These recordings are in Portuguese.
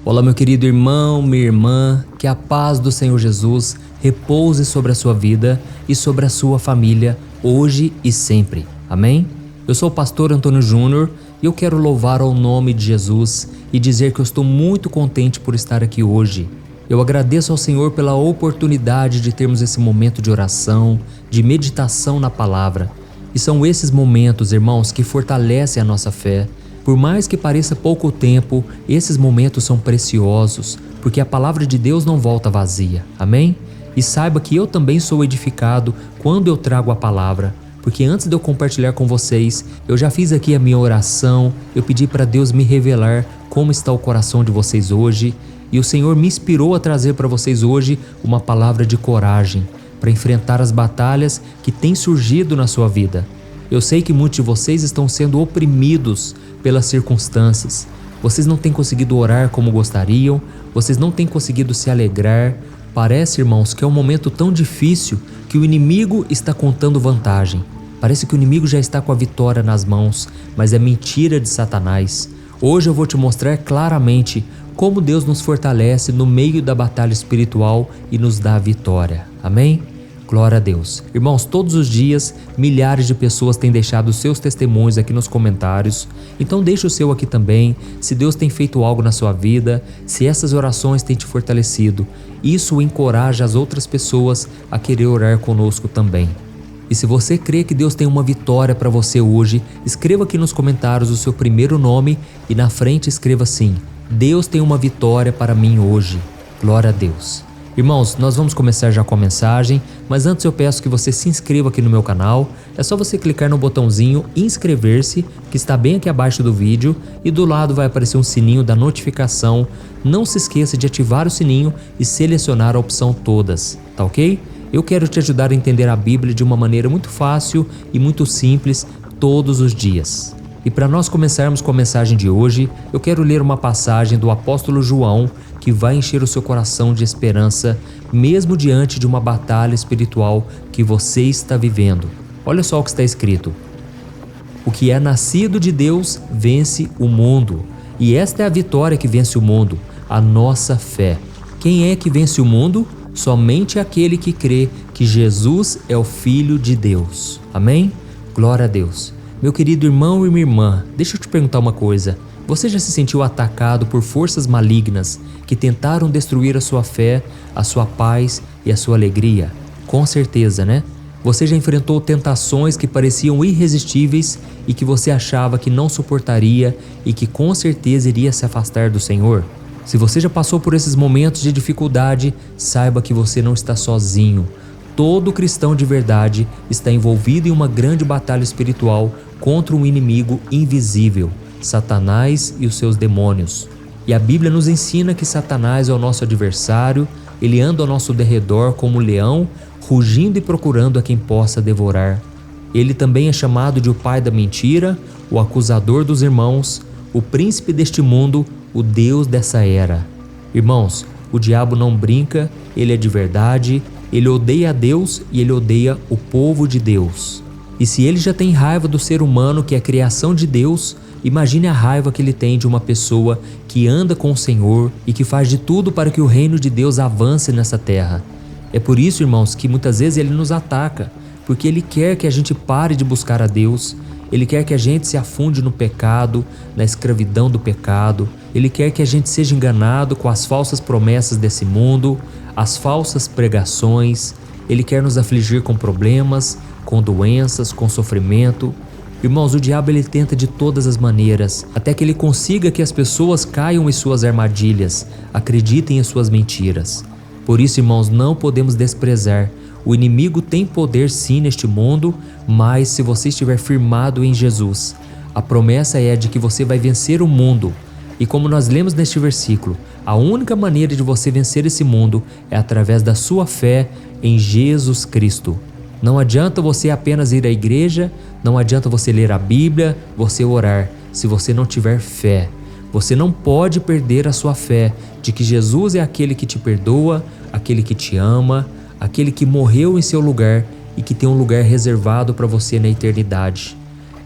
Olá, meu querido irmão, minha irmã, que a paz do Senhor Jesus repouse sobre a sua vida e sobre a sua família, hoje e sempre. Amém? Eu sou o pastor Antônio Júnior e eu quero louvar ao nome de Jesus e dizer que eu estou muito contente por estar aqui hoje. Eu agradeço ao Senhor pela oportunidade de termos esse momento de oração, de meditação na palavra. E são esses momentos, irmãos, que fortalecem a nossa fé. Por mais que pareça pouco tempo, esses momentos são preciosos, porque a palavra de Deus não volta vazia. Amém? E saiba que eu também sou edificado quando eu trago a palavra, porque antes de eu compartilhar com vocês, eu já fiz aqui a minha oração, eu pedi para Deus me revelar como está o coração de vocês hoje, e o Senhor me inspirou a trazer para vocês hoje uma palavra de coragem, para enfrentar as batalhas que têm surgido na sua vida. Eu sei que muitos de vocês estão sendo oprimidos pelas circunstâncias. Vocês não têm conseguido orar como gostariam, vocês não têm conseguido se alegrar. Parece, irmãos, que é um momento tão difícil que o inimigo está contando vantagem. Parece que o inimigo já está com a vitória nas mãos, mas é mentira de Satanás. Hoje eu vou te mostrar claramente como Deus nos fortalece no meio da batalha espiritual e nos dá a vitória. Amém? Glória a Deus. Irmãos, todos os dias, milhares de pessoas têm deixado seus testemunhos aqui nos comentários. Então deixa o seu aqui também, se Deus tem feito algo na sua vida, se essas orações têm te fortalecido. Isso encoraja as outras pessoas a querer orar conosco também. E se você crê que Deus tem uma vitória para você hoje, escreva aqui nos comentários o seu primeiro nome e na frente escreva assim: Deus tem uma vitória para mim hoje. Glória a Deus. Irmãos, nós vamos começar já com a mensagem, mas antes eu peço que você se inscreva aqui no meu canal. É só você clicar no botãozinho inscrever-se, que está bem aqui abaixo do vídeo, e do lado vai aparecer um sininho da notificação. Não se esqueça de ativar o sininho e selecionar a opção todas, tá ok? Eu quero te ajudar a entender a Bíblia de uma maneira muito fácil e muito simples todos os dias. E para nós começarmos com a mensagem de hoje, eu quero ler uma passagem do apóstolo João que vai encher o seu coração de esperança, mesmo diante de uma batalha espiritual que você está vivendo. Olha só o que está escrito: o que é nascido de Deus vence o mundo, e esta é a vitória que vence o mundo, a nossa fé. Quem é que vence o mundo? Somente aquele que crê que Jesus é o Filho de Deus. Amém? Glória a Deus. Meu querido irmão e minha irmã, deixa eu te perguntar uma coisa. Você já se sentiu atacado por forças malignas que tentaram destruir a sua fé, a sua paz e a sua alegria? Com certeza, né? Você já enfrentou tentações que pareciam irresistíveis e que você achava que não suportaria e que com certeza iria se afastar do Senhor? Se você já passou por esses momentos de dificuldade, saiba que você não está sozinho. Todo cristão de verdade está envolvido em uma grande batalha espiritual contra um inimigo invisível, Satanás e os seus demônios. E a Bíblia nos ensina que Satanás é o nosso adversário, ele anda ao nosso derredor como um leão, rugindo e procurando a quem possa devorar. Ele também é chamado de o pai da mentira, o acusador dos irmãos, o príncipe deste mundo, o Deus dessa era. Irmãos, o diabo não brinca, ele é de verdade, ele odeia a Deus e ele odeia o povo de Deus. E se ele já tem raiva do ser humano, que é a criação de Deus, imagine a raiva que ele tem de uma pessoa que anda com o Senhor e que faz de tudo para que o reino de Deus avance nessa terra. É por isso, irmãos, que muitas vezes ele nos ataca, porque ele quer que a gente pare de buscar a Deus, ele quer que a gente se afunde no pecado, na escravidão do pecado, ele quer que a gente seja enganado com as falsas promessas desse mundo, as falsas pregações, ele quer nos afligir com problemas, com doenças, com sofrimento. Irmãos, o diabo ele tenta de todas as maneiras, até que ele consiga que as pessoas caiam em suas armadilhas, acreditem em suas mentiras. Por isso, irmãos, não podemos desprezar. O inimigo tem poder sim neste mundo, mas se você estiver firmado em Jesus, a promessa é de que você vai vencer o mundo. E como nós lemos neste versículo, a única maneira de você vencer esse mundo é através da sua fé em Jesus Cristo. Não adianta você apenas ir à igreja, não adianta você ler a Bíblia, você orar, se você não tiver fé. Você não pode perder a sua fé de que Jesus é aquele que te perdoa, aquele que te ama, aquele que morreu em seu lugar e que tem um lugar reservado para você na eternidade.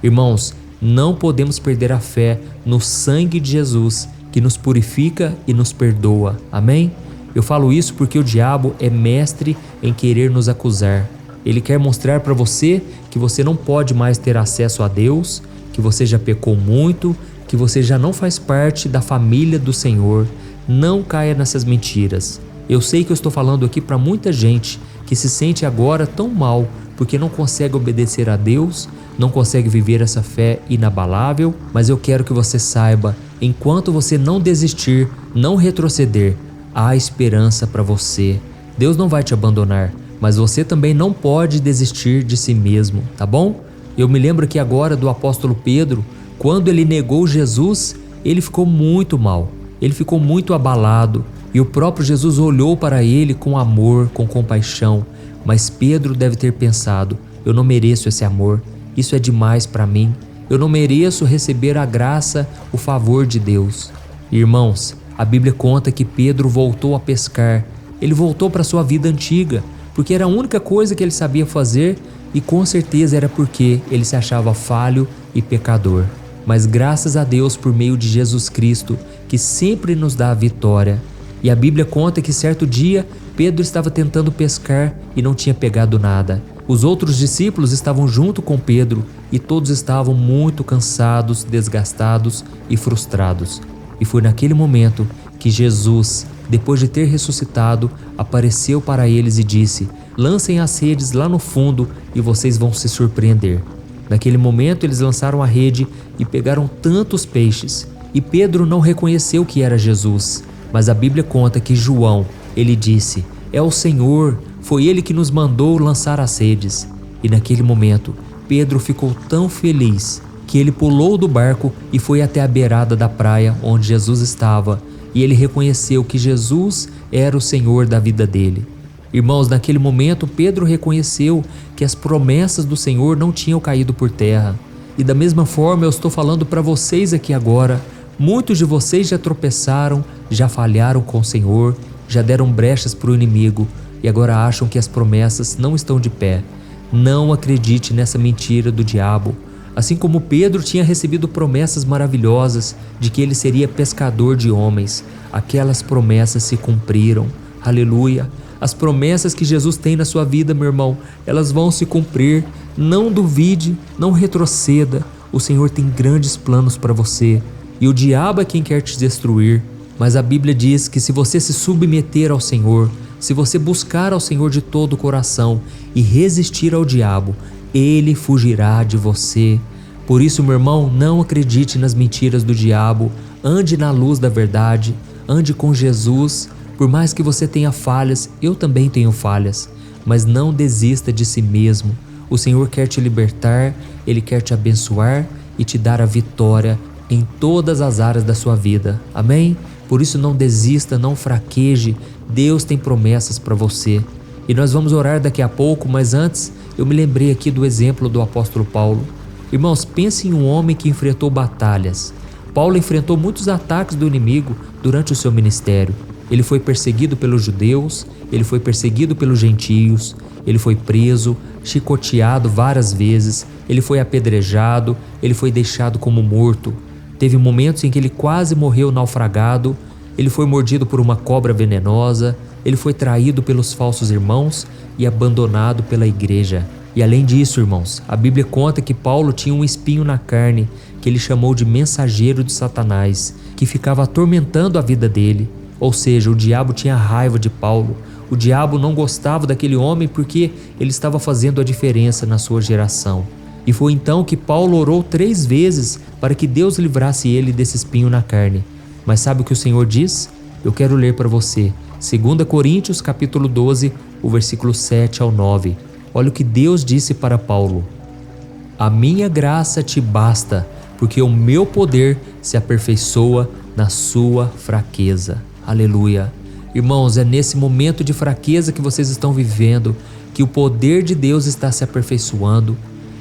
Irmãos, não podemos perder a fé no sangue de Jesus que nos purifica e nos perdoa. Amém? Eu falo isso porque o diabo é mestre em querer nos acusar. Ele quer mostrar para você que você não pode mais ter acesso a Deus, que você já pecou muito, que você já não faz parte da família do Senhor. Não caia nessas mentiras. Eu sei que eu estou falando aqui para muita gente que se sente agora tão mal porque não consegue obedecer a Deus, não consegue viver essa fé inabalável, mas eu quero que você saiba, enquanto você não desistir, não retroceder, há esperança para você. Deus não vai te abandonar, mas você também não pode desistir de si mesmo, tá bom? Eu me lembro aqui agora do apóstolo Pedro, quando ele negou Jesus, ele ficou muito mal, ele ficou muito abalado, e o próprio Jesus olhou para ele com amor, com compaixão, mas Pedro deve ter pensado, eu não mereço esse amor, isso é demais para mim, eu não mereço receber a graça, o favor de Deus. Irmãos, a Bíblia conta que Pedro voltou a pescar, ele voltou para sua vida antiga, porque era a única coisa que ele sabia fazer e com certeza era porque ele se achava falho e pecador. Mas graças a Deus por meio de Jesus Cristo, que sempre nos dá a vitória. E a Bíblia conta que certo dia Pedro estava tentando pescar e não tinha pegado nada. Os outros discípulos estavam junto com Pedro e todos estavam muito cansados, desgastados e frustrados. E foi naquele momento que Jesus, depois de ter ressuscitado, apareceu para eles e disse: lancem as redes lá no fundo e vocês vão se surpreender. Naquele momento eles lançaram a rede e pegaram tantos peixes. E Pedro não reconheceu que era Jesus, mas a Bíblia conta que João, ele disse: é o Senhor, foi Ele que nos mandou lançar as redes. E naquele momento, Pedro ficou tão feliz que ele pulou do barco e foi até a beirada da praia onde Jesus estava, e ele reconheceu que Jesus era o Senhor da vida dele. Irmãos, naquele momento, Pedro reconheceu que as promessas do Senhor não tinham caído por terra. E da mesma forma, eu estou falando para vocês aqui agora, muitos de vocês já tropeçaram, já falharam com o Senhor, já deram brechas para o inimigo e agora acham que as promessas não estão de pé. Não acredite nessa mentira do diabo. Assim como Pedro tinha recebido promessas maravilhosas de que ele seria pescador de homens, aquelas promessas se cumpriram. Aleluia! As promessas que Jesus tem na sua vida, meu irmão, elas vão se cumprir. Não duvide, não retroceda. O Senhor tem grandes planos para você e o diabo é quem quer te destruir. Mas a Bíblia diz que se você se submeter ao Senhor, se você buscar ao Senhor de todo o coração e resistir ao diabo, ele fugirá de você. Por isso, meu irmão, não acredite nas mentiras do diabo, ande na luz da verdade, ande com Jesus. Por mais que você tenha falhas, eu também tenho falhas, mas não desista de si mesmo. O Senhor quer te libertar, Ele quer te abençoar e te dar a vitória em todas as áreas da sua vida. Amém? Por isso não desista, não fraqueje, Deus tem promessas para você. E nós vamos orar daqui a pouco, mas antes eu me lembrei aqui do exemplo do apóstolo Paulo. Irmãos, pense em um homem que enfrentou batalhas. Paulo enfrentou muitos ataques do inimigo durante o seu ministério. Ele foi perseguido pelos judeus, ele foi perseguido pelos gentios, ele foi preso, chicoteado várias vezes, ele foi apedrejado, ele foi deixado como morto. Teve momentos em que ele quase morreu naufragado, ele foi mordido por uma cobra venenosa, ele foi traído pelos falsos irmãos e abandonado pela igreja. E além disso, irmãos, a Bíblia conta que Paulo tinha um espinho na carne, que ele chamou de mensageiro de Satanás, que ficava atormentando a vida dele. Ou seja, o diabo tinha raiva de Paulo. O diabo não gostava daquele homem porque ele estava fazendo a diferença na sua geração. E foi então que Paulo orou 3 vezes para que Deus livrasse ele desse espinho na carne. Mas sabe o que o Senhor diz? Eu quero ler para você. 2 Coríntios capítulo 12, o versículo 7 ao 9. Olha o que Deus disse para Paulo. A minha graça te basta, porque o meu poder se aperfeiçoa na sua fraqueza. Aleluia. Irmãos, é nesse momento de fraqueza que vocês estão vivendo que o poder de Deus está se aperfeiçoando.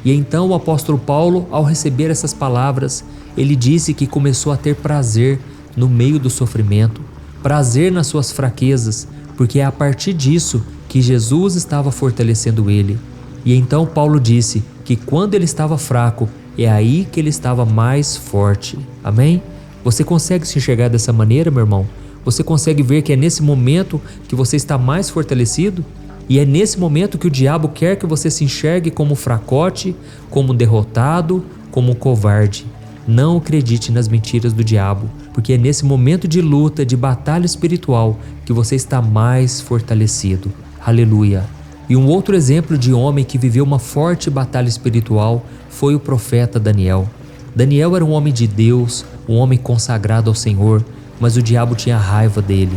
E então o apóstolo Paulo, ao receber essas palavras, ele disse que começou a ter prazer no meio do sofrimento, prazer nas suas fraquezas, porque é a partir disso que Jesus estava fortalecendo ele. E então Paulo disse que quando ele estava fraco, é aí que ele estava mais forte. Amém? Você consegue se enxergar dessa maneira, meu irmão? Você consegue ver que é nesse momento que você está mais fortalecido? E é nesse momento que o diabo quer que você se enxergue como fracote, como derrotado, como covarde. Não acredite nas mentiras do diabo, porque é nesse momento de luta, de batalha espiritual, que você está mais fortalecido. Aleluia! E um outro exemplo de homem que viveu uma forte batalha espiritual foi o profeta Daniel. Daniel era um homem de Deus, um homem consagrado ao Senhor, mas o diabo tinha raiva dele.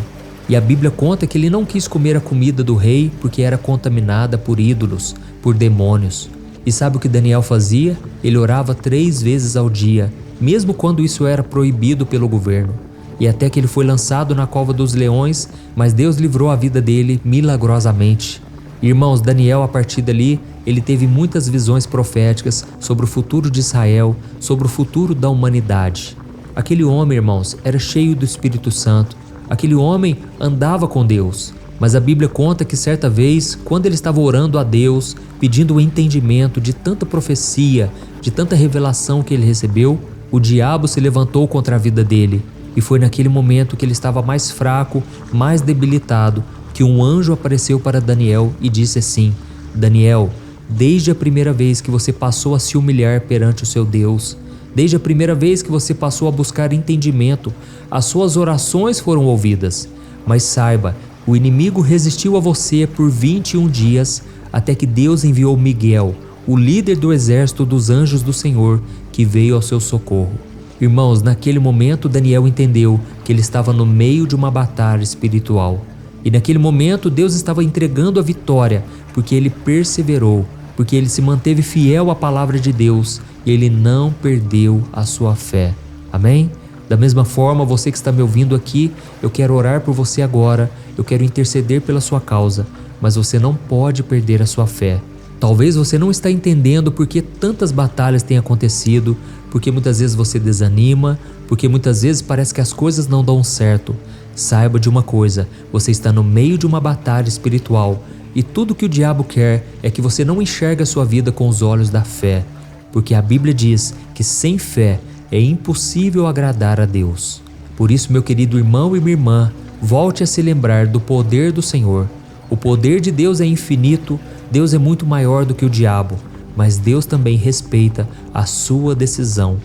E a Bíblia conta que ele não quis comer a comida do rei porque era contaminada por ídolos, por demônios. E sabe o que Daniel fazia? Ele orava 3 vezes ao dia, mesmo quando isso era proibido pelo governo. E até que ele foi lançado na cova dos leões, mas Deus livrou a vida dele milagrosamente. Irmãos, Daniel, a partir dali, ele teve muitas visões proféticas sobre o futuro de Israel, sobre o futuro da humanidade. Aquele homem, irmãos, era cheio do Espírito Santo. Aquele homem andava com Deus. Mas a Bíblia conta que certa vez, quando ele estava orando a Deus, pedindo o entendimento de tanta profecia, de tanta revelação que ele recebeu, o diabo se levantou contra a vida dele. E foi naquele momento que ele estava mais fraco, mais debilitado, que um anjo apareceu para Daniel e disse assim: Daniel, desde a primeira vez que você passou a se humilhar perante o seu Deus, desde a primeira vez que você passou a buscar entendimento, as suas orações foram ouvidas. Mas saiba, o inimigo resistiu a você por 21 dias, até que Deus enviou Miguel, o líder do exército dos anjos do Senhor, que veio ao seu socorro. Irmãos, naquele momento Daniel entendeu que ele estava no meio de uma batalha espiritual. E naquele momento Deus estava entregando a vitória, porque ele perseverou, porque ele se manteve fiel à palavra de Deus e ele não perdeu a sua fé. Amém? Da mesma forma, você que está me ouvindo aqui, eu quero orar por você agora, eu quero interceder pela sua causa, mas você não pode perder a sua fé. Talvez você não está entendendo por que tantas batalhas têm acontecido, porque muitas vezes você desanima, porque muitas vezes parece que as coisas não dão certo. Saiba de uma coisa, você está no meio de uma batalha espiritual e tudo que o diabo quer é que você não enxergue a sua vida com os olhos da fé, porque a Bíblia diz que sem fé é impossível agradar a Deus. Por isso, meu querido irmão e minha irmã, volte a se lembrar do poder do Senhor. O poder de Deus é infinito, Deus é muito maior do que o diabo, mas Deus também respeita a sua decisão.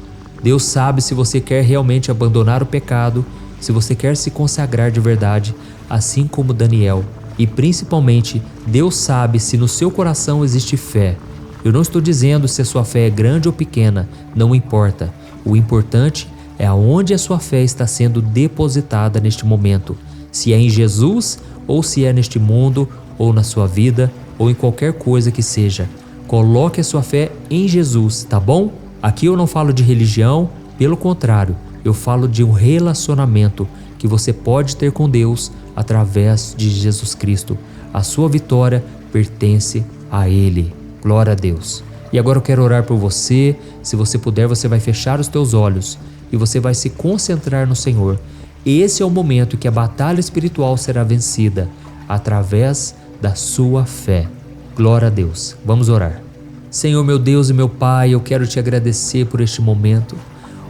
Deus sabe se você quer realmente abandonar o pecado, se você quer se consagrar de verdade, assim como Daniel. E principalmente, Deus sabe se no seu coração existe fé. Eu não estou dizendo se a sua fé é grande ou pequena, não importa. O importante é aonde a sua fé está sendo depositada neste momento. Se é em Jesus, ou se é neste mundo, ou na sua vida, ou em qualquer coisa que seja. Coloque a sua fé em Jesus, tá bom? Aqui eu não falo de religião, pelo contrário. Eu falo de um relacionamento que você pode ter com Deus através de Jesus Cristo. A sua vitória pertence a Ele. Glória a Deus. E agora eu quero orar por você. Se você puder, você vai fechar os teus olhos e você vai se concentrar no Senhor. Esse é o momento que a batalha espiritual será vencida através da sua fé. Glória a Deus. Vamos orar. Senhor, meu Deus e meu Pai, eu quero te agradecer por este momento.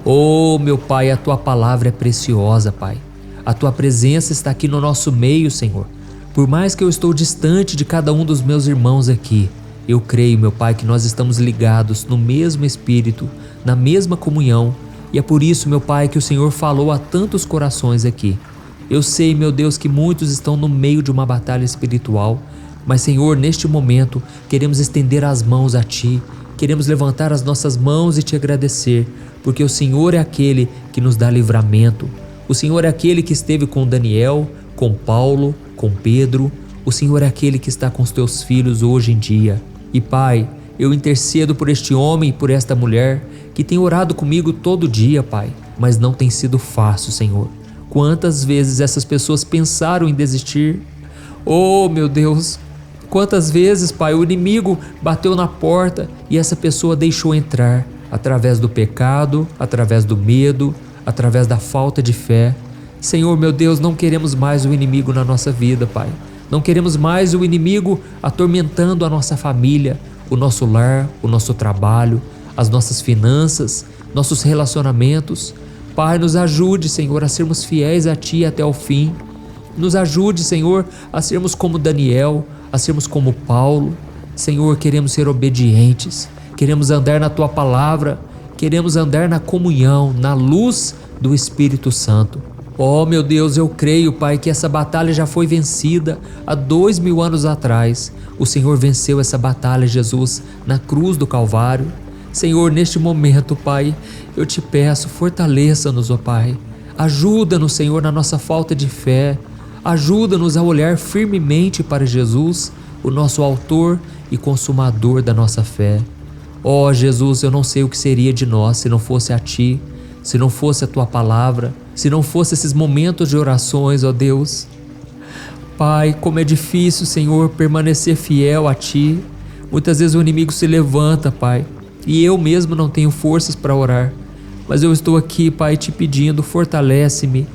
Oh, meu Pai, a Tua palavra é preciosa, Pai. A Tua presença está aqui no nosso meio, Senhor. Por mais que eu estou distante de cada um dos meus irmãos aqui, eu creio, meu Pai, que nós estamos ligados no mesmo Espírito, na mesma comunhão. E é por isso, meu Pai, que o Senhor falou a tantos corações aqui. Eu sei, meu Deus, que muitos estão no meio de uma batalha espiritual, mas, Senhor, neste momento, queremos estender as mãos a Ti, queremos levantar as nossas mãos e Te agradecer, porque o Senhor é aquele que nos dá livramento. O Senhor é aquele que esteve com Daniel, com Paulo, com Pedro. O Senhor é aquele que está com os Teus filhos hoje em dia. E, Pai, eu intercedo por este homem e por esta mulher que tem orado comigo todo dia, Pai, mas não tem sido fácil, Senhor. Quantas vezes essas pessoas pensaram em desistir? Oh, meu Deus! Quantas vezes, Pai, o inimigo bateu na porta e essa pessoa deixou entrar através do pecado, através do medo, através da falta de fé. Senhor, meu Deus, não queremos mais o inimigo na nossa vida, Pai. Não queremos mais o inimigo atormentando a nossa família, o nosso lar, o nosso trabalho, as nossas finanças, nossos relacionamentos. Pai, nos ajude, Senhor, a sermos fiéis a Ti até o fim. Nos ajude, Senhor, a sermos como Daniel, a sermos como Paulo. Senhor, queremos ser obedientes, queremos andar na Tua palavra, queremos andar na comunhão, na luz do Espírito Santo. Oh, meu Deus, eu creio, Pai, que essa batalha já foi vencida há 2000 anos atrás. O Senhor venceu essa batalha, Jesus, na cruz do Calvário. Senhor, neste momento, Pai, eu te peço, fortaleça-nos, ó Pai. Ajuda-nos, Senhor, na nossa falta de fé. Ajuda-nos a olhar firmemente para Jesus, o nosso autor e consumador da nossa fé. Ó Jesus, eu não sei o que seria de nós se não fosse a Ti, se não fosse a Tua palavra, se não fosse esses momentos de orações, ó Deus. Pai, como é difícil, Senhor, permanecer fiel a Ti. Muitas vezes o inimigo se levanta, Pai, e eu mesmo não tenho forças para orar. Mas eu estou aqui, Pai, te pedindo, fortalece-me.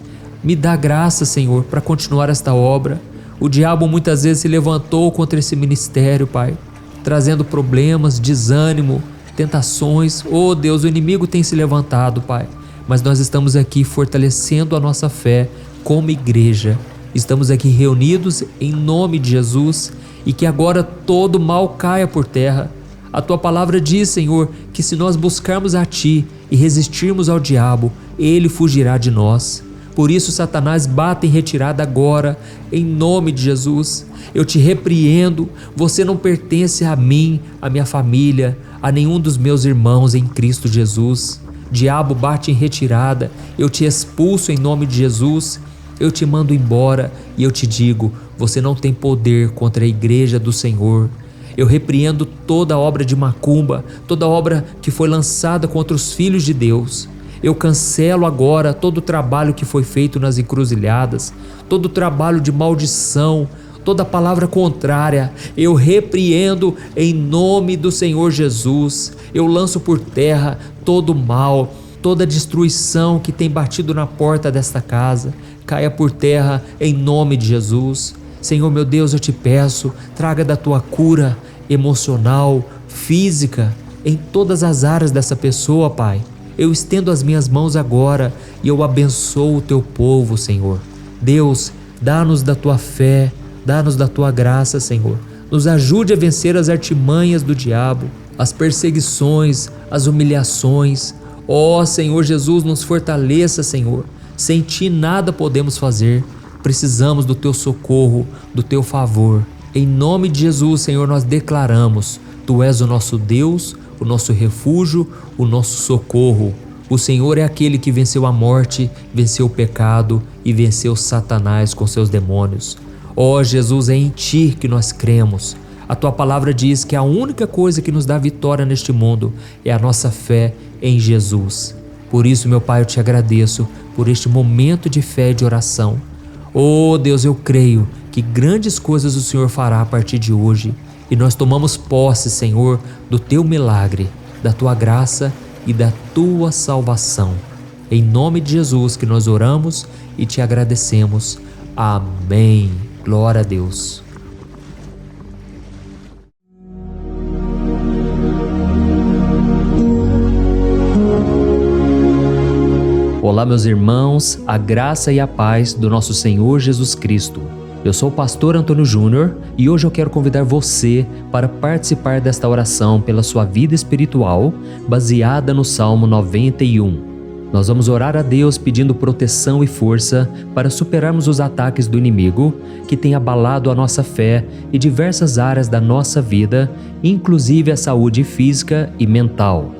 Me dá graça, Senhor, para continuar esta obra. O diabo muitas vezes se levantou contra esse ministério, Pai, trazendo problemas, desânimo, tentações. Oh Deus, o inimigo tem se levantado, Pai, mas nós estamos aqui fortalecendo a nossa fé como igreja. Estamos aqui reunidos em nome de Jesus e que agora todo mal caia por terra. A Tua palavra diz, Senhor, que se nós buscarmos a Ti e resistirmos ao diabo, ele fugirá de nós. Por isso, Satanás, bata em retirada agora, em nome de Jesus. Eu te repreendo, você não pertence a mim, a minha família, a nenhum dos meus irmãos em Cristo Jesus. Diabo, bate em retirada, eu te expulso em nome de Jesus. Eu te mando embora e eu te digo, você não tem poder contra a igreja do Senhor. Eu repreendo toda obra de macumba, toda obra que foi lançada contra os filhos de Deus. Eu cancelo agora todo o trabalho que foi feito nas encruzilhadas, todo o trabalho de maldição, toda palavra contrária. Eu repreendo em nome do Senhor Jesus. Eu lanço por terra todo o mal, toda destruição que tem batido na porta desta casa. Caia por terra em nome de Jesus. Senhor meu Deus, eu te peço, traga da Tua cura emocional, física, em todas as áreas dessa pessoa, Pai. Eu estendo as minhas mãos agora e eu abençoo o Teu povo, Senhor. Deus, dá-nos da Tua fé, dá-nos da Tua graça, Senhor. Nos ajude a vencer as artimanhas do diabo, as perseguições, as humilhações. Ó Senhor Jesus, nos fortaleça, Senhor. Sem Ti nada podemos fazer. Precisamos do Teu socorro, do Teu favor. Em nome de Jesus, Senhor, nós declaramos: Tu és o nosso Deus, o nosso refúgio, o nosso socorro. O Senhor é aquele que venceu a morte, venceu o pecado e venceu Satanás com seus demônios. Ó Jesus, é em Ti que nós cremos. A Tua palavra diz que a única coisa que nos dá vitória neste mundo é a nossa fé em Jesus. Por isso, meu Pai, eu te agradeço por este momento de fé e de oração. Oh Deus, eu creio que grandes coisas o Senhor fará a partir de hoje. E nós tomamos posse, Senhor, do Teu milagre, da Tua graça e da Tua salvação. Em nome de Jesus que nós oramos e te agradecemos. Amém. Glória a Deus. Olá, meus irmãos, a graça e a paz do nosso Senhor Jesus Cristo. Eu sou o pastor Antônio Júnior e hoje eu quero convidar você para participar desta oração pela sua vida espiritual, baseada no Salmo 91. Nós vamos orar a Deus pedindo proteção e força para superarmos os ataques do inimigo que tem abalado a nossa fé e diversas áreas da nossa vida, inclusive a saúde física e mental.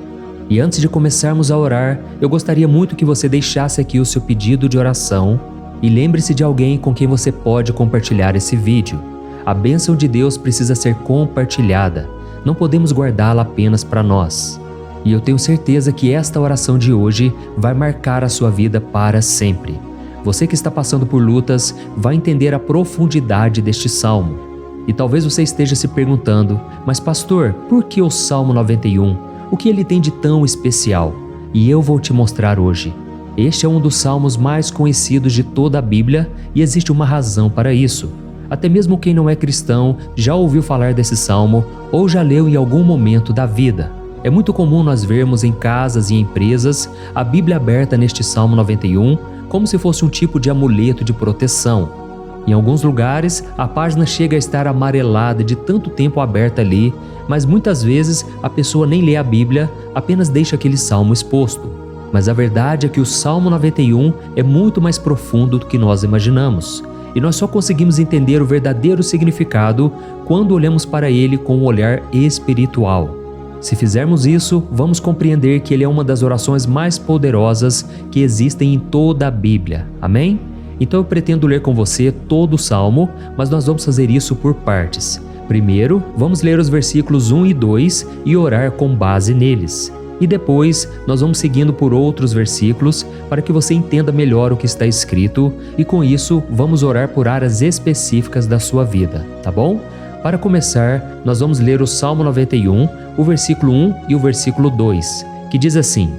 E antes de começarmos a orar, eu gostaria muito que você deixasse aqui o seu pedido de oração e lembre-se de alguém com quem você pode compartilhar esse vídeo. A bênção de Deus precisa ser compartilhada, não podemos guardá-la apenas para nós. E eu tenho certeza que esta oração de hoje vai marcar a sua vida para sempre. Você que está passando por lutas vai entender a profundidade deste salmo. E talvez você esteja se perguntando, mas pastor, por que o Salmo 91? O que ele tem de tão especial? E eu vou te mostrar hoje. Este é um dos salmos mais conhecidos de toda a Bíblia e existe uma razão para isso. Até mesmo quem não é cristão já ouviu falar desse salmo ou já leu em algum momento da vida. É muito comum nós vermos em casas e empresas a Bíblia aberta neste Salmo 91 como se fosse um tipo de amuleto de proteção. Em alguns lugares, a página chega a estar amarelada de tanto tempo aberta ali, mas muitas vezes a pessoa nem lê a Bíblia, apenas deixa aquele salmo exposto. Mas a verdade é que o Salmo 91 é muito mais profundo do que nós imaginamos. E nós só conseguimos entender o verdadeiro significado quando olhamos para ele com um olhar espiritual. Se fizermos isso, vamos compreender que ele é uma das orações mais poderosas que existem em toda a Bíblia. Amém? Então eu pretendo ler com você todo o Salmo, mas nós vamos fazer isso por partes. Primeiro, vamos ler os versículos 1 e 2 e orar com base neles. E depois, nós vamos seguindo por outros versículos para que você entenda melhor o que está escrito e com isso, vamos orar por áreas específicas da sua vida, tá bom? Para começar, nós vamos ler o Salmo 91, o versículo 1 e o versículo 2, que diz assim: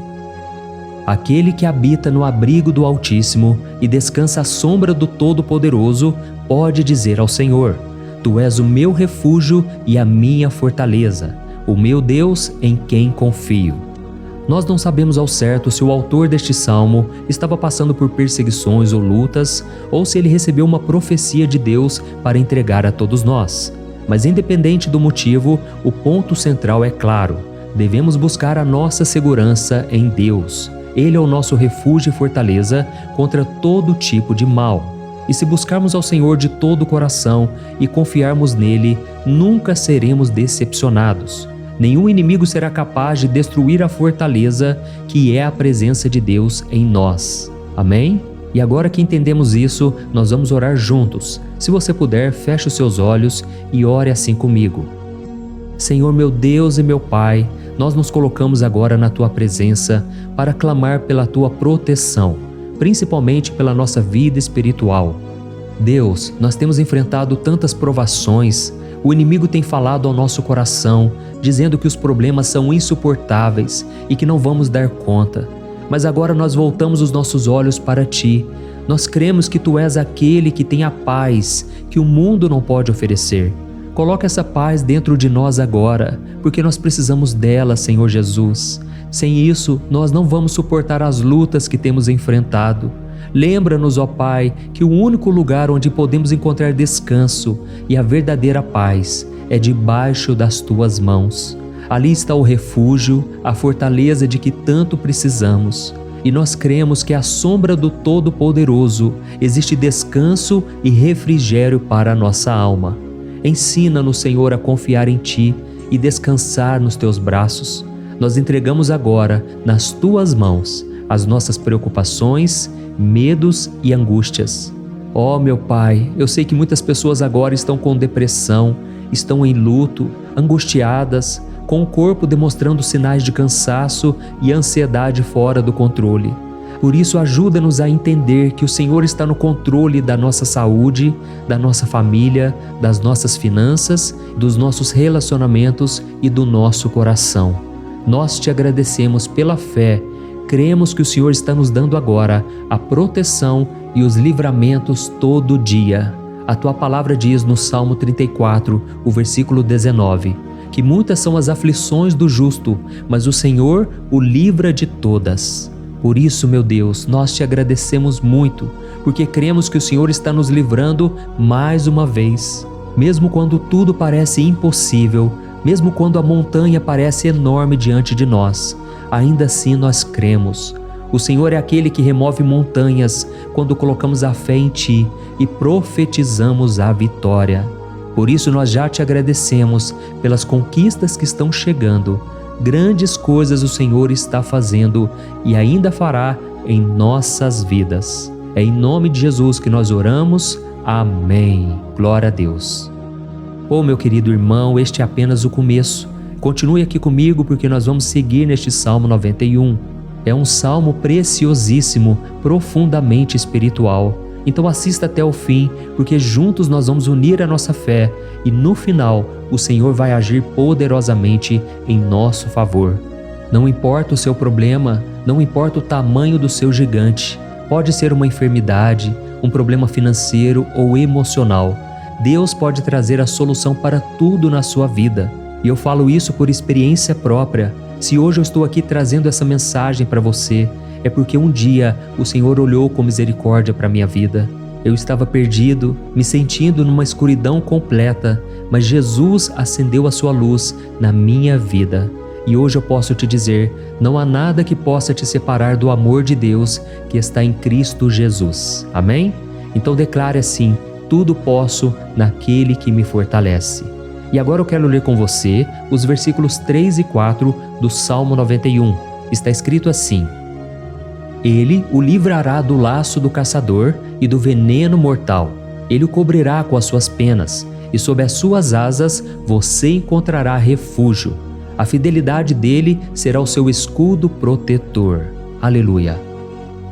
Aquele que habita no abrigo do Altíssimo e descansa à sombra do Todo-Poderoso pode dizer ao Senhor: Tu és o meu refúgio e a minha fortaleza, o meu Deus em quem confio. Nós não sabemos ao certo se o autor deste salmo estava passando por perseguições ou lutas, ou se ele recebeu uma profecia de Deus para entregar a todos nós. Mas independente do motivo, o ponto central é claro: devemos buscar a nossa segurança em Deus. Ele é o nosso refúgio e fortaleza contra todo tipo de mal. E se buscarmos ao Senhor de todo o coração e confiarmos nele, nunca seremos decepcionados. Nenhum inimigo será capaz de destruir a fortaleza que é a presença de Deus em nós. Amém? E agora que entendemos isso, nós vamos orar juntos. Se você puder, feche os seus olhos e ore assim comigo. Senhor meu Deus e meu Pai, nós nos colocamos agora na Tua presença para clamar pela Tua proteção, principalmente pela nossa vida espiritual. Deus, nós temos enfrentado tantas provações. O inimigo tem falado ao nosso coração, dizendo que os problemas são insuportáveis e que não vamos dar conta. Mas agora nós voltamos os nossos olhos para Ti. Nós cremos que Tu és aquele que tem a paz que o mundo não pode oferecer. Coloca essa paz dentro de nós agora, porque nós precisamos dela, Senhor Jesus. Sem isso, nós não vamos suportar as lutas que temos enfrentado. Lembra-nos, ó Pai, que o único lugar onde podemos encontrar descanso e a verdadeira paz é debaixo das Tuas mãos. Ali está o refúgio, a fortaleza de que tanto precisamos. E nós cremos que à sombra do Todo-Poderoso existe descanso e refrigério para a nossa alma. Ensina-nos, Senhor, a confiar em Ti e descansar nos Teus braços. Nós entregamos agora nas Tuas mãos as nossas preocupações, medos e angústias. Ó meu Pai, eu sei que muitas pessoas agora estão com depressão, estão em luto, angustiadas, com o corpo demonstrando sinais de cansaço e ansiedade fora do controle. Por isso, ajuda-nos a entender que o Senhor está no controle da nossa saúde, da nossa família, das nossas finanças, dos nossos relacionamentos e do nosso coração. Nós Te agradecemos pela fé. Cremos que o Senhor está nos dando agora a proteção e os livramentos todo dia. A Tua palavra diz no Salmo 34, o versículo 19, que muitas são as aflições do justo, mas o Senhor o livra de todas. Por isso, meu Deus, nós Te agradecemos muito, porque cremos que o Senhor está nos livrando mais uma vez. Mesmo quando tudo parece impossível, mesmo quando a montanha parece enorme diante de nós, ainda assim nós cremos. O Senhor é aquele que remove montanhas quando colocamos a fé em Ti e profetizamos a vitória. Por isso nós já Te agradecemos pelas conquistas que estão chegando. Grandes coisas o Senhor está fazendo e ainda fará em nossas vidas. É em nome de Jesus que nós oramos. Amém. Glória a Deus. Meu querido irmão, este é apenas o começo. Continue aqui comigo porque nós vamos seguir neste Salmo 91. É um salmo preciosíssimo, profundamente espiritual. Então assista até o fim, porque juntos nós vamos unir a nossa fé e no final o Senhor vai agir poderosamente em nosso favor. Não importa o seu problema, não importa o tamanho do seu gigante, pode ser uma enfermidade, um problema financeiro ou emocional. Deus pode trazer a solução para tudo na sua vida. E eu falo isso por experiência própria. Se hoje eu estou aqui trazendo essa mensagem para você, é porque um dia o Senhor olhou com misericórdia para a minha vida. Eu estava perdido, me sentindo numa escuridão completa, mas Jesus acendeu a sua luz na minha vida. E hoje eu posso te dizer, não há nada que possa te separar do amor de Deus que está em Cristo Jesus. Amém? Então declare assim: tudo posso naquele que me fortalece. E agora eu quero ler com você os versículos 3 e 4 do Salmo 91. Está escrito assim: Ele o livrará do laço do caçador e do veneno mortal. Ele o cobrirá com as suas penas, e sob as suas asas você encontrará refúgio. A fidelidade dele será o seu escudo protetor. Aleluia.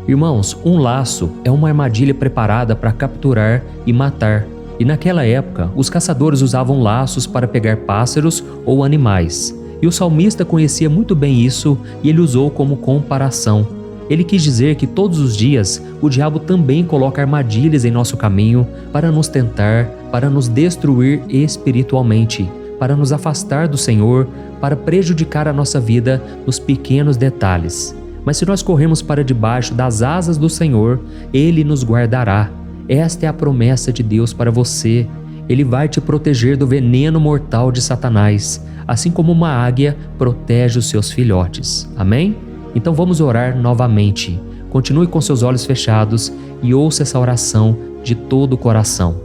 Irmãos, um laço é uma armadilha preparada para capturar e matar. E naquela época, os caçadores usavam laços para pegar pássaros ou animais. E o salmista conhecia muito bem isso e ele usou como comparação. Ele quis dizer que todos os dias o diabo também coloca armadilhas em nosso caminho para nos tentar, para nos destruir espiritualmente, para nos afastar do Senhor, para prejudicar a nossa vida nos pequenos detalhes. Mas se nós corrermos para debaixo das asas do Senhor, Ele nos guardará. Esta é a promessa de Deus para você. Ele vai te proteger do veneno mortal de Satanás, assim como uma águia protege os seus filhotes. Amém? Então vamos orar novamente. Continue com seus olhos fechados e ouça essa oração de todo o coração.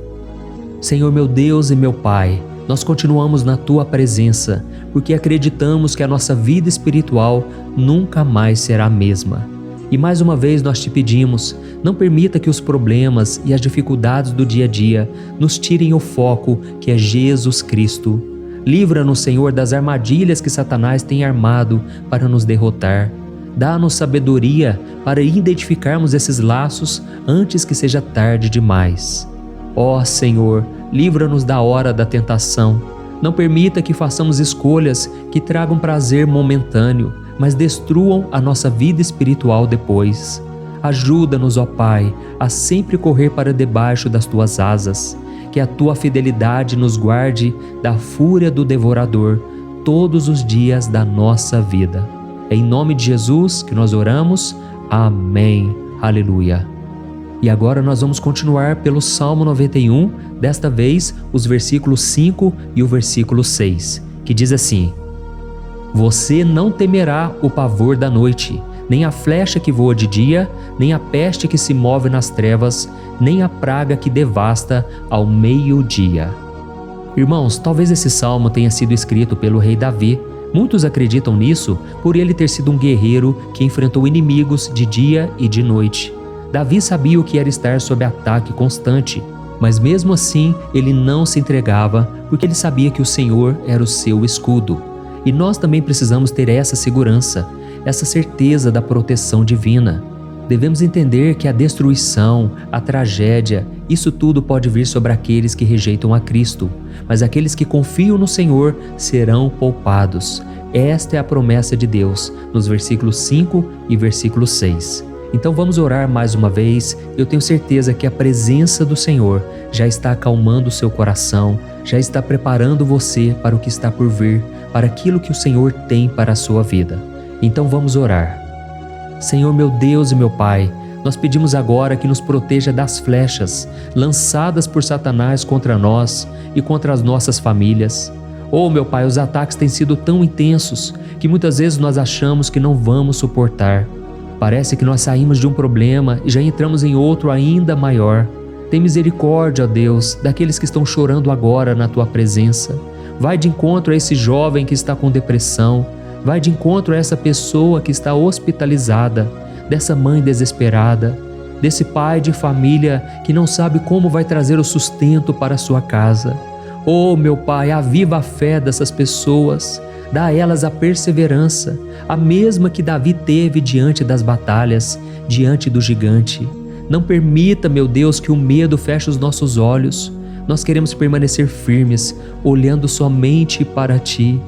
Senhor meu Deus e meu Pai, nós continuamos na Tua presença, porque acreditamos que a nossa vida espiritual nunca mais será a mesma. E mais uma vez nós te pedimos, não permita que os problemas e as dificuldades do dia a dia nos tirem o foco que é Jesus Cristo. Livra-nos, Senhor, das armadilhas que Satanás tem armado para nos derrotar. Dá-nos sabedoria para identificarmos esses laços antes que seja tarde demais. Ó Senhor, livra-nos da hora da tentação. Não permita que façamos escolhas que tragam prazer momentâneo, mas destruam a nossa vida espiritual depois. Ajuda-nos, ó Pai, a sempre correr para debaixo das Tuas asas. Que a Tua fidelidade nos guarde da fúria do devorador todos os dias da nossa vida. É em nome de Jesus que nós oramos. Amém. Aleluia. E agora nós vamos continuar pelo Salmo 91, desta vez os versículos 5 e o versículo 6, que diz assim: Você não temerá o pavor da noite, nem a flecha que voa de dia, nem a peste que se move nas trevas, nem a praga que devasta ao meio-dia. Irmãos, talvez esse salmo tenha sido escrito pelo rei Davi. Muitos acreditam nisso por ele ter sido um guerreiro que enfrentou inimigos de dia e de noite. Davi sabia o que era estar sob ataque constante, mas mesmo assim ele não se entregava porque ele sabia que o Senhor era o seu escudo. E nós também precisamos ter essa segurança, essa certeza da proteção divina. Devemos entender que a destruição, a tragédia, isso tudo pode vir sobre aqueles que rejeitam a Cristo, mas aqueles que confiam no Senhor serão poupados. Esta é a promessa de Deus, nos versículos 5 e versículo 6. Então vamos orar mais uma vez. Eu tenho certeza que a presença do Senhor já está acalmando o seu coração, já está preparando você para o que está por vir, para aquilo que o Senhor tem para a sua vida. Então vamos orar. Senhor meu Deus e meu Pai, nós pedimos agora que nos proteja das flechas lançadas por Satanás contra nós e contra as nossas famílias. Oh meu Pai, os ataques têm sido tão intensos que muitas vezes nós achamos que não vamos suportar. Parece que nós saímos de um problema e já entramos em outro ainda maior. Tem misericórdia, ó Deus, daqueles que estão chorando agora na Tua presença. Vai de encontro a esse jovem que está com depressão. Vai de encontro a essa pessoa que está hospitalizada, dessa mãe desesperada, desse pai de família que não sabe como vai trazer o sustento para a sua casa. Oh, meu Pai, aviva a fé dessas pessoas, dá a elas a perseverança, a mesma que Davi teve diante das batalhas, diante do gigante. Não permita, meu Deus, que o medo feche os nossos olhos. Nós queremos permanecer firmes, olhando somente para Ti.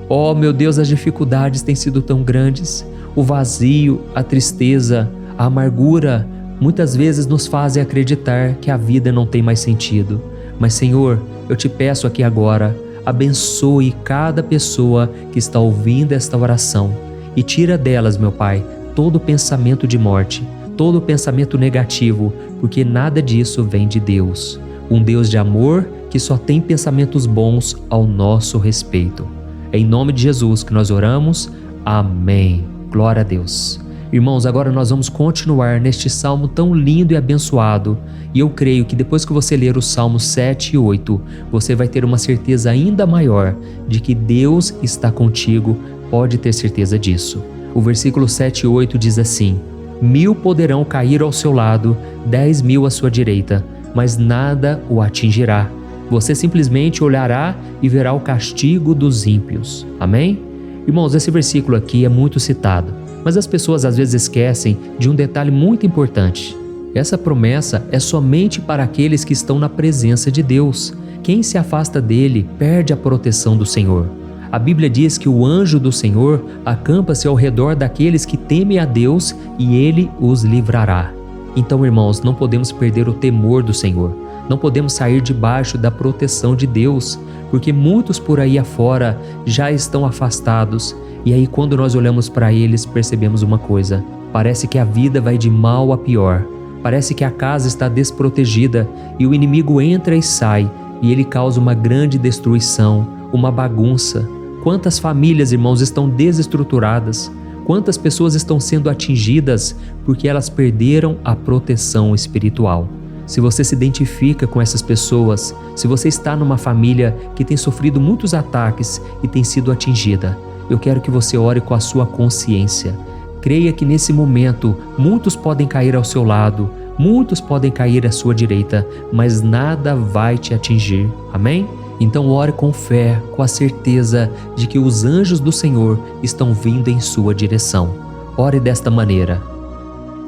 Oh, meu Deus, as dificuldades têm sido tão grandes. O vazio, a tristeza, a amargura, muitas vezes nos fazem acreditar que a vida não tem mais sentido. Mas, Senhor, eu Te peço aqui agora, abençoe cada pessoa que está ouvindo esta oração e tira delas, meu Pai, todo pensamento de morte, todo pensamento negativo, porque nada disso vem de Deus. Um Deus de amor que só tem pensamentos bons ao nosso respeito. É em nome de Jesus que nós oramos. Amém. Glória a Deus. Irmãos, agora nós vamos continuar neste salmo tão lindo e abençoado. E eu creio que depois que você ler os salmos 7 e 8, você vai ter uma certeza ainda maior de que Deus está contigo. Pode ter certeza disso. O versículo 7 e 8 diz assim: 1000 poderão cair ao seu lado, 10.000 à sua direita, mas nada o atingirá. Você simplesmente olhará e verá o castigo dos ímpios. Amém? Irmãos, esse versículo aqui é muito citado, mas as pessoas às vezes esquecem de um detalhe muito importante. Essa promessa é somente para aqueles que estão na presença de Deus. Quem se afasta dele perde a proteção do Senhor. A Bíblia diz que o anjo do Senhor acampa-se ao redor daqueles que temem a Deus e ele os livrará. Então, irmãos, não podemos perder o temor do Senhor. Não podemos sair debaixo da proteção de Deus, porque muitos por aí afora já estão afastados. E aí, quando nós olhamos para eles, percebemos uma coisa: parece que a vida vai de mal a pior. Parece que a casa está desprotegida e o inimigo entra e sai e ele causa uma grande destruição, uma bagunça. Quantas famílias, irmãos, estão desestruturadas? Quantas pessoas estão sendo atingidas porque elas perderam a proteção espiritual? Se você se identifica com essas pessoas, se você está numa família que tem sofrido muitos ataques e tem sido atingida, eu quero que você ore com a sua consciência. Creia que nesse momento muitos podem cair ao seu lado, muitos podem cair à sua direita, mas nada vai te atingir. Amém? Então ore com fé, com a certeza de que os anjos do Senhor estão vindo em sua direção. Ore desta maneira: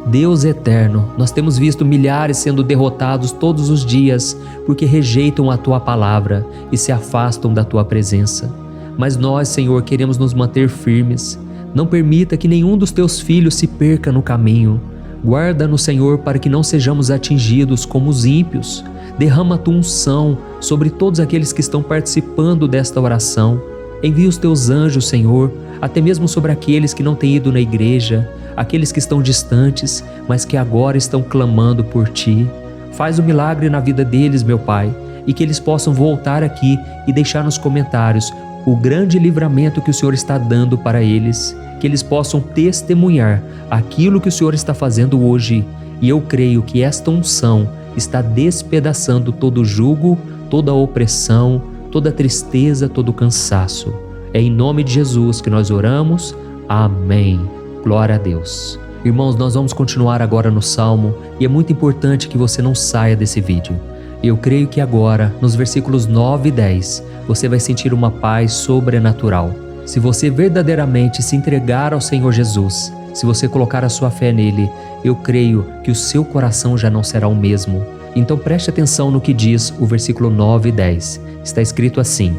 Deus eterno, nós temos visto milhares sendo derrotados todos os dias porque rejeitam a Tua palavra e se afastam da Tua presença. Mas nós, Senhor, queremos nos manter firmes. Não permita que nenhum dos Teus filhos se perca no caminho. Guarda-nos, Senhor, para que não sejamos atingidos como os ímpios. Derrama a Tua unção sobre todos aqueles que estão participando desta oração. Envia os Teus anjos, Senhor, até mesmo sobre aqueles que não têm ido na igreja, aqueles que estão distantes, mas que agora estão clamando por Ti. Faz o milagre na vida deles, meu Pai, e que eles possam voltar aqui e deixar nos comentários o grande livramento que o Senhor está dando para eles, que eles possam testemunhar aquilo que o Senhor está fazendo hoje. E eu creio que esta unção está despedaçando todo jugo, toda opressão, toda tristeza, todo cansaço. É em nome de Jesus que nós oramos. Amém. Glória a Deus. Irmãos, nós vamos continuar agora no Salmo e é muito importante que você não saia desse vídeo. Eu creio que agora, nos versículos 9 e 10, você vai sentir uma paz sobrenatural. Se você verdadeiramente se entregar ao Senhor Jesus, se você colocar a sua fé nele, eu creio que o seu coração já não será o mesmo. Então preste atenção no que diz o versículo 9 e 10. Está escrito assim: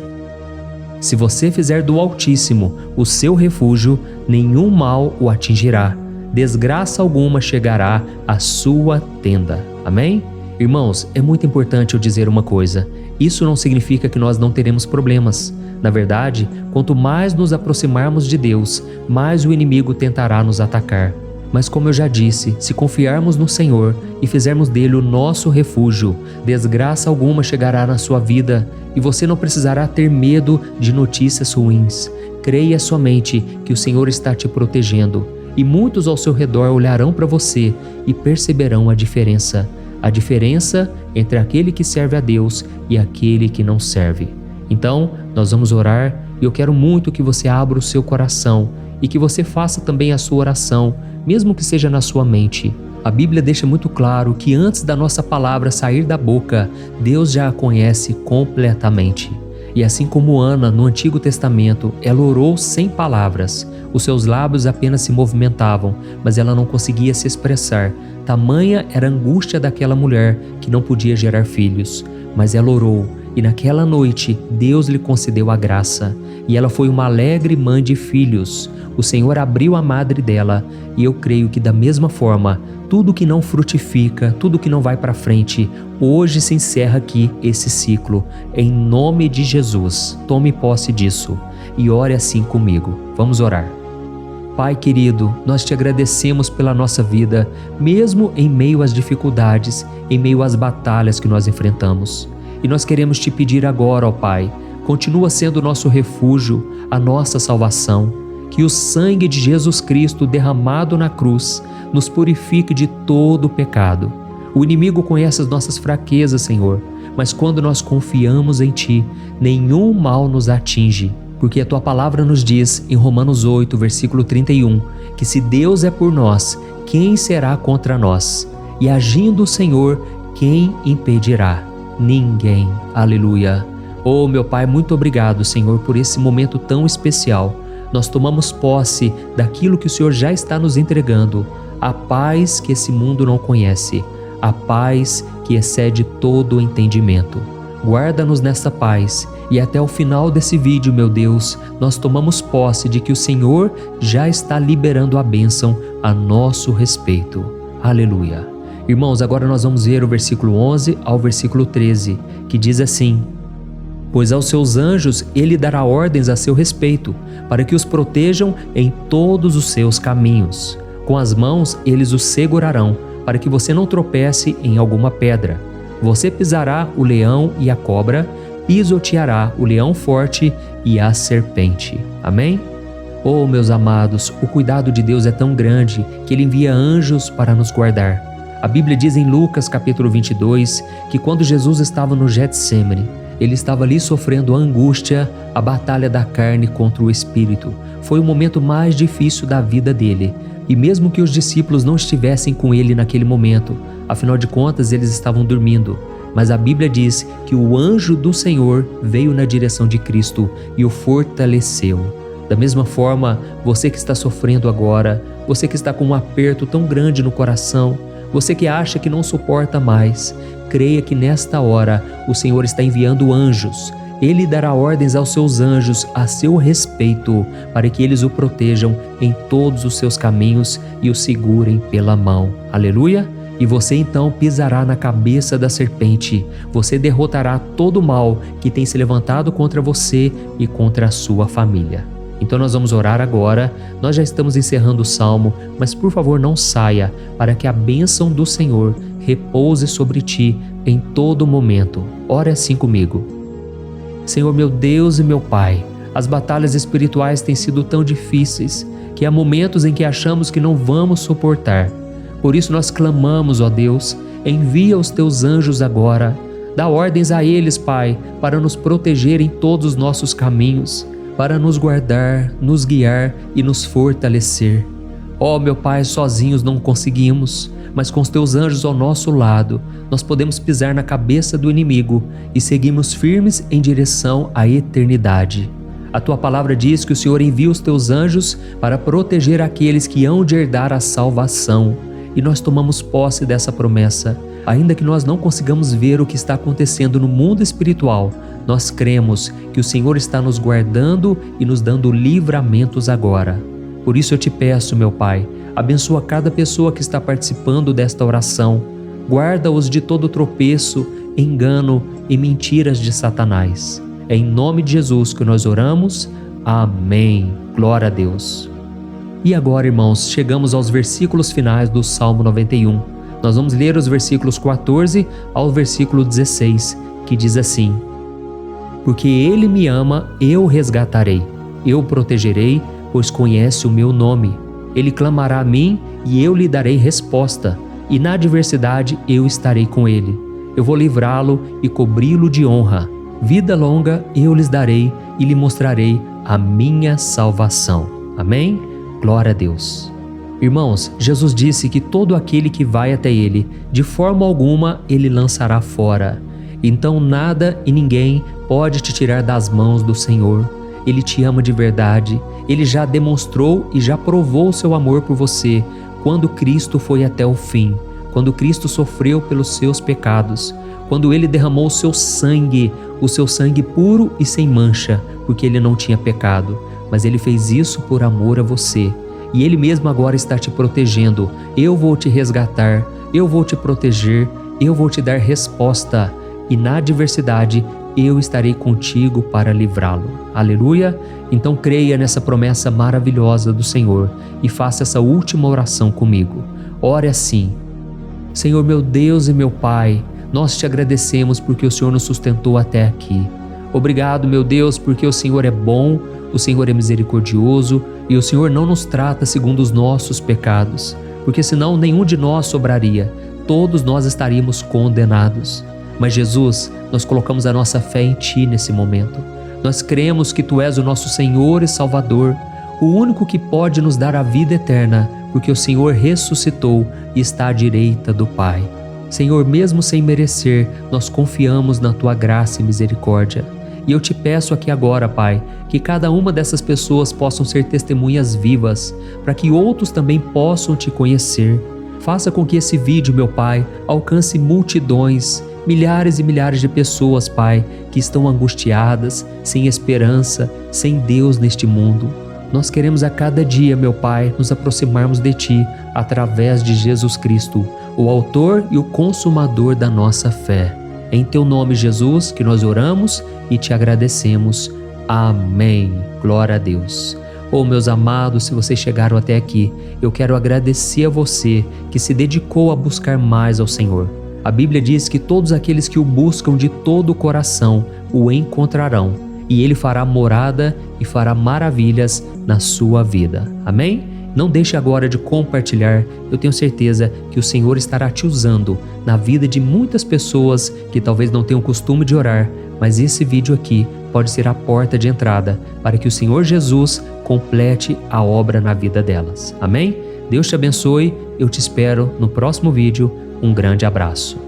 Se você fizer do Altíssimo o seu refúgio, nenhum mal o atingirá, desgraça alguma chegará à sua tenda. Amém? Irmãos, é muito importante eu dizer uma coisa: isso não significa que nós não teremos problemas. Na verdade, quanto mais nos aproximarmos de Deus, mais o inimigo tentará nos atacar. Mas como eu já disse, se confiarmos no Senhor e fizermos dele o nosso refúgio, desgraça alguma chegará na sua vida e você não precisará ter medo de notícias ruins. Creia somente que o Senhor está te protegendo e muitos ao seu redor olharão para você e perceberão a diferença entre aquele que serve a Deus e aquele que não serve. Então, nós vamos orar e eu quero muito que você abra o seu coração e que você faça também a sua oração, mesmo que seja na sua mente. A Bíblia deixa muito claro que antes da nossa palavra sair da boca, Deus já a conhece completamente. E assim como Ana, no Antigo Testamento, ela orou sem palavras. Os seus lábios apenas se movimentavam, mas ela não conseguia se expressar. Tamanha era a angústia daquela mulher que não podia gerar filhos. Mas ela orou E naquela noite, Deus lhe concedeu a graça, e ela foi uma alegre mãe de filhos. O Senhor abriu a madre dela, e eu creio que da mesma forma, tudo que não frutifica, tudo que não vai para frente, hoje se encerra aqui esse ciclo. Em nome de Jesus, tome posse disso e ore assim comigo. Vamos orar. Pai querido, nós te agradecemos pela nossa vida, mesmo em meio às dificuldades, em meio às batalhas que nós enfrentamos. E nós queremos te pedir agora, ó Pai, continua sendo o nosso refúgio, a nossa salvação, que o sangue de Jesus Cristo derramado na cruz nos purifique de todo o pecado. O inimigo conhece as nossas fraquezas, Senhor, mas quando nós confiamos em Ti, nenhum mal nos atinge. Porque a Tua palavra nos diz, em Romanos 8, versículo 31, que se Deus é por nós, quem será contra nós? E agindo o Senhor, quem impedirá? Ninguém. Aleluia. Oh, meu Pai, muito obrigado, Senhor, por esse momento tão especial. Nós tomamos posse daquilo que o Senhor já está nos entregando, a paz que esse mundo não conhece, a paz que excede todo o entendimento. Guarda-nos nessa paz e até o final desse vídeo, meu Deus, nós tomamos posse de que o Senhor já está liberando a bênção a nosso respeito. Aleluia. Irmãos, agora nós vamos ver o versículo 11 ao versículo 13, que diz assim: Pois aos seus anjos ele dará ordens a seu respeito, para que os protejam em todos os seus caminhos. Com as mãos eles os segurarão, para que você não tropece em alguma pedra. Você pisará o leão e a cobra, pisoteará o leão forte e a serpente. Amém? Oh, meus amados, o cuidado de Deus é tão grande que Ele envia anjos para nos guardar. A Bíblia diz em Lucas capítulo 22 que quando Jesus estava no Getsêmani, Ele estava ali sofrendo a angústia, a batalha da carne contra o espírito. Foi o momento mais difícil da vida dele. E mesmo que os discípulos não estivessem com ele naquele momento, afinal de contas eles estavam dormindo, mas a Bíblia diz que o anjo do Senhor veio na direção de Cristo e o fortaleceu. Da mesma forma, você que está sofrendo agora, você que está com um aperto tão grande no coração, você que acha que não suporta mais, creia que nesta hora o Senhor está enviando anjos. Ele dará ordens aos seus anjos a seu respeito, para que eles o protejam em todos os seus caminhos e o segurem pela mão. Aleluia! E você então pisará na cabeça da serpente. Você derrotará todo o mal que tem se levantado contra você e contra a sua família. Então nós vamos orar agora. Nós já estamos encerrando o salmo, mas por favor não saia, para que a bênção do Senhor repouse sobre ti em todo momento. Ore assim comigo. Senhor, meu Deus e meu Pai, as batalhas espirituais têm sido tão difíceis que há momentos em que achamos que não vamos suportar. Por isso nós clamamos, ó Deus, envia os teus anjos agora, dá ordens a eles, Pai, para nos proteger em todos os nossos caminhos, para nos guardar, nos guiar e nos fortalecer. Ó meu Pai, sozinhos não conseguimos, mas com os teus anjos ao nosso lado, nós podemos pisar na cabeça do inimigo e seguirmos firmes em direção à eternidade. A tua palavra diz que o Senhor envia os teus anjos para proteger aqueles que hão de herdar a salvação. E nós tomamos posse dessa promessa. Ainda que nós não consigamos ver o que está acontecendo no mundo espiritual, nós cremos que o Senhor está nos guardando e nos dando livramentos agora. Por isso eu te peço, meu Pai, abençoa cada pessoa que está participando desta oração. Guarda-os de todo tropeço, engano e mentiras de Satanás. É em nome de Jesus que nós oramos. Amém. Glória a Deus. E agora, irmãos, chegamos aos versículos finais do Salmo 91. Nós vamos ler os versículos 14 ao versículo 16, que diz assim: Porque Ele me ama, eu o resgatarei. Eu o protegerei, pois conhece o meu nome. Ele clamará a mim e eu lhe darei resposta. E na adversidade eu estarei com ele. Eu vou livrá-lo e cobri-lo de honra. Vida longa eu lhes darei e lhe mostrarei a minha salvação. Amém? Glória a Deus. Irmãos, Jesus disse que todo aquele que vai até ele, de forma alguma ele lançará fora. Então nada e ninguém pode te tirar das mãos do Senhor. Ele te ama de verdade. Ele já demonstrou e já provou o seu amor por você quando Cristo foi até o fim, quando Cristo sofreu pelos seus pecados, quando Ele derramou o seu sangue, o seu sangue puro e sem mancha, porque ele não tinha pecado, mas ele fez isso por amor a você. E ele mesmo agora está te protegendo. Eu vou te resgatar, eu vou te proteger, eu vou te dar resposta. E na adversidade, eu estarei contigo para livrá-lo. Aleluia! Então creia nessa promessa maravilhosa do Senhor e faça essa última oração comigo. Ore assim: Senhor meu Deus e meu Pai, nós te agradecemos porque o Senhor nos sustentou até aqui. Obrigado, meu Deus, porque o Senhor é bom, o Senhor é misericordioso e o Senhor não nos trata segundo os nossos pecados, porque senão nenhum de nós sobraria, todos nós estaríamos condenados. Mas Jesus, nós colocamos a nossa fé em Ti nesse momento. Nós cremos que Tu és o nosso Senhor e Salvador, o único que pode nos dar a vida eterna, porque o Senhor ressuscitou e está à direita do Pai. Senhor, mesmo sem merecer, nós confiamos na Tua graça e misericórdia. E eu te peço aqui agora, Pai, que cada uma dessas pessoas possam ser testemunhas vivas, para que outros também possam Te conhecer. Faça com que esse vídeo, meu Pai, alcance multidões, milhares e milhares de pessoas, Pai, que estão angustiadas, sem esperança, sem Deus neste mundo. Nós queremos a cada dia, meu Pai, nos aproximarmos de Ti através de Jesus Cristo, o autor e o consumador da nossa fé. É em Teu nome, Jesus, que nós oramos e Te agradecemos. Amém. Glória a Deus. Oh, meus amados, se vocês chegaram até aqui, eu quero agradecer a você que se dedicou a buscar mais ao Senhor. A Bíblia diz que todos aqueles que o buscam de todo o coração o encontrarão, e Ele fará morada e fará maravilhas na sua vida. Amém? Não deixe agora de compartilhar, eu tenho certeza que o Senhor estará te usando na vida de muitas pessoas que talvez não tenham costume de orar, mas esse vídeo aqui pode ser a porta de entrada para que o Senhor Jesus complete a obra na vida delas. Amém? Deus te abençoe, eu te espero no próximo vídeo. Um grande abraço.